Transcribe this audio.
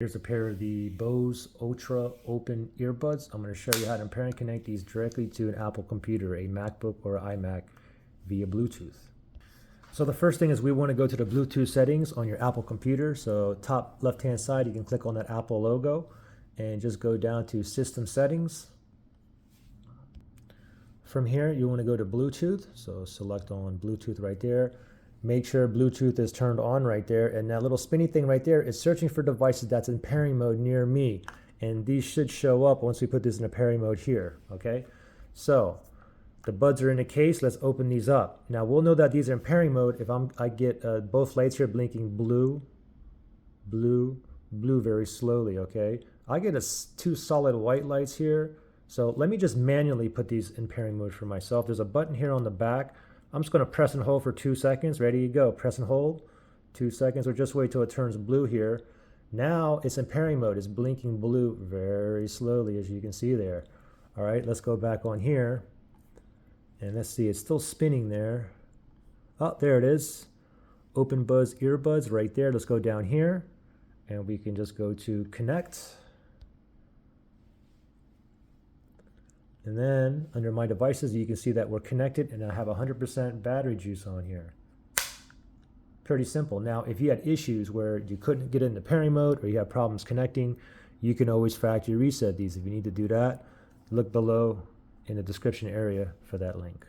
Here's a pair of the Bose Ultra Open Earbuds. I'm going to show you how to pair and connect these directly to an Apple computer, a MacBook or iMac via Bluetooth. So the first thing is we want to go to the Bluetooth settings on your Apple computer. So top left hand side, you can click on that Apple logo and just go down to System Settings. From here, you want to go to Bluetooth. So select on Bluetooth right there. Make sure Bluetooth is turned on right there, and that little spinny thing right there is searching for devices that's in pairing mode near me, and these should show up once we put this in a pairing mode here. Okay, so the buds are in the case. Let's open these up. Now we'll know that these are in pairing mode if I get both lights here blinking blue, blue, blue very slowly. Okay, I get two solid white lights here, so let me just manually put these in pairing mode for myself. There's a button here on the back. I'm just going to press and hold for 2 seconds. Ready to go. Press and hold. 2 seconds, or just wait till it turns blue here. Now it's in pairing mode. It's blinking blue very slowly, as you can see there. All right, let's go back on here. And let's see, it's still spinning there. Oh, there it is. Open Buzz Earbuds right there. Let's go down here. And we can just go to Connect. And then under my devices, you can see that we're connected and I have 100% battery juice on here. Pretty simple. Now, if you had issues where you couldn't get into pairing mode or you have problems connecting, you can always factory reset these. If you need to do that, look below in the description area for that link.